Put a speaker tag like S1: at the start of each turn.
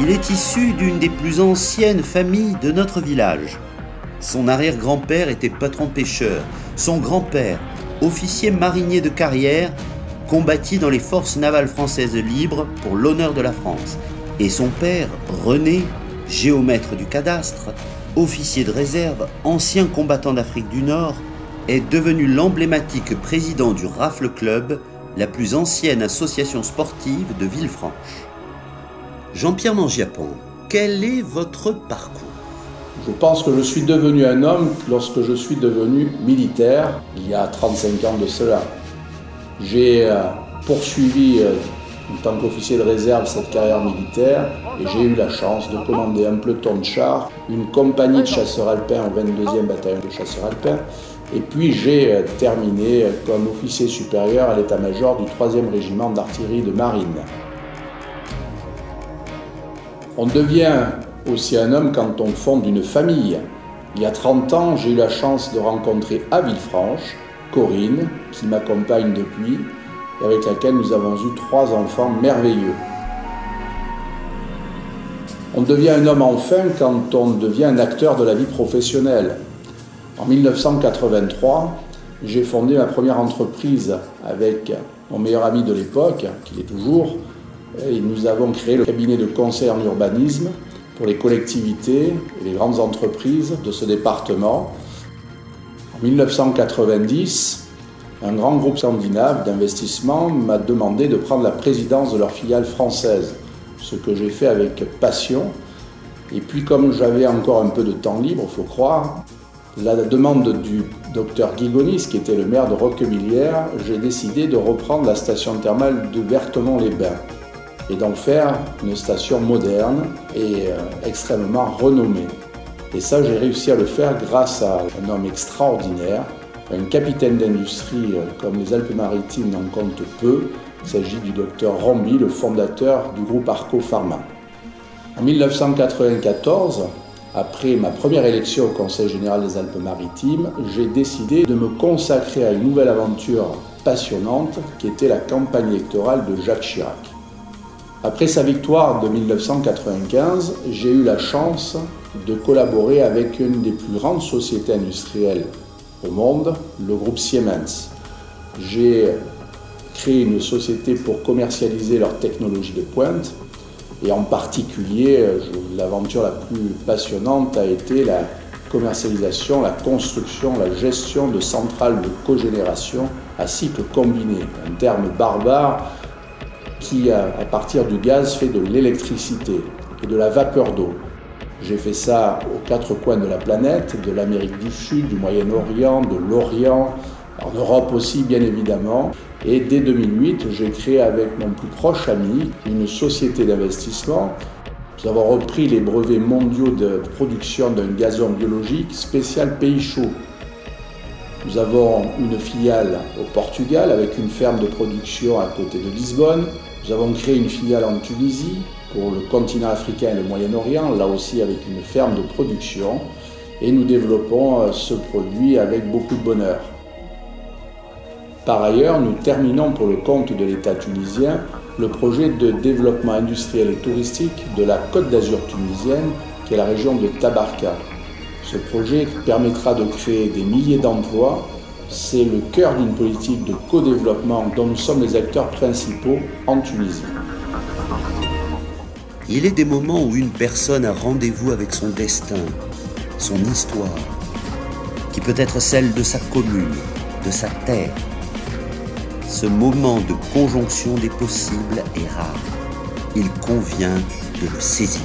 S1: Il est issu d'une des plus anciennes familles de notre village. Son arrière-grand-père était patron pêcheur. Son grand-père, officier marinier de carrière, combattit dans les forces navales françaises libres pour l'honneur de la France. Et son père, René, géomètre du cadastre, officier de réserve, ancien combattant d'Afrique du Nord, est devenu l'emblématique président du Rafle Club, la plus ancienne association sportive de Villefranche. Jean-Pierre Mangiapane, quel est votre parcours?
S2: Je pense que je suis devenu un homme lorsque je suis devenu militaire, il y a 35 ans de cela. J'ai poursuivi en tant qu'officier de réserve cette carrière militaire et j'ai eu la chance de commander un peloton de chars, une compagnie de chasseurs alpins au 22e bataillon de chasseurs alpins, et puis j'ai terminé comme officier supérieur à l'état-major du 3e régiment d'artillerie de marine. On devient aussi un homme quand on fonde une famille. Il y a 30 ans, j'ai eu la chance de rencontrer à Villefranche Corinne, qui m'accompagne depuis, et avec laquelle nous avons eu 3 enfants merveilleux. On devient un homme enfin quand on devient un acteur de la vie professionnelle. En 1983, j'ai fondé ma première entreprise avec mon meilleur ami de l'époque, qui l'est toujours, et nous avons créé le cabinet de conseil en urbanisme pour les collectivités et les grandes entreprises de ce département. En 1990, un grand groupe scandinave d'investissement m'a demandé de prendre la présidence de leur filiale française, ce que j'ai fait avec passion. Et puis comme j'avais encore un peu de temps libre, il faut croire, la demande du docteur Guy Gonis, qui était le maire de Roquebillière, j'ai décidé de reprendre la station thermale de Berthemont-les-Bains et d'en faire une station moderne et extrêmement renommée. Et ça, j'ai réussi à le faire grâce à un homme extraordinaire, un capitaine d'industrie comme les Alpes-Maritimes n'en comptent peu. Il s'agit du docteur Rombi, le fondateur du groupe Arco Pharma. En 1994, après ma première élection au Conseil général des Alpes-Maritimes, j'ai décidé de me consacrer à une nouvelle aventure passionnante qui était la campagne électorale de Jacques Chirac. Après sa victoire de 1995, j'ai eu la chance de collaborer avec une des plus grandes sociétés industrielles au monde, le groupe Siemens. J'ai créé une société pour commercialiser leurs technologies de pointe et en particulier, l'aventure la plus passionnante a été la commercialisation, la construction, la gestion de centrales de cogénération à cycle combiné, un terme barbare qui, à partir du gaz, fait de l'électricité et de la vapeur d'eau. J'ai fait ça aux 4 coins de la planète, de l'Amérique du Sud, du Moyen-Orient, de l'Orient, en Europe aussi bien évidemment. Et dès 2008, j'ai créé avec mon plus proche ami une société d'investissement. Nous avons repris les brevets mondiaux de production d'un gazon biologique spécial pays chaud. Nous avons une filiale au Portugal avec une ferme de production à côté de Lisbonne. Nous avons créé une filiale en Tunisie pour le continent africain et le Moyen-Orient, là aussi avec une ferme de production. Et nous développons ce produit avec beaucoup de bonheur. Par ailleurs, nous terminons pour le compte de l'État tunisien le projet de développement industriel et touristique de la Côte d'Azur tunisienne, qui est la région de Tabarka. Ce projet permettra de créer des milliers d'emplois. C'est le cœur d'une politique de co-développement dont nous sommes les acteurs principaux en Tunisie.
S1: Il est des moments où une personne a rendez-vous avec son destin, son histoire, qui peut être celle de sa commune, de sa terre. Ce moment de conjonction des possibles est rare. Il convient de le saisir.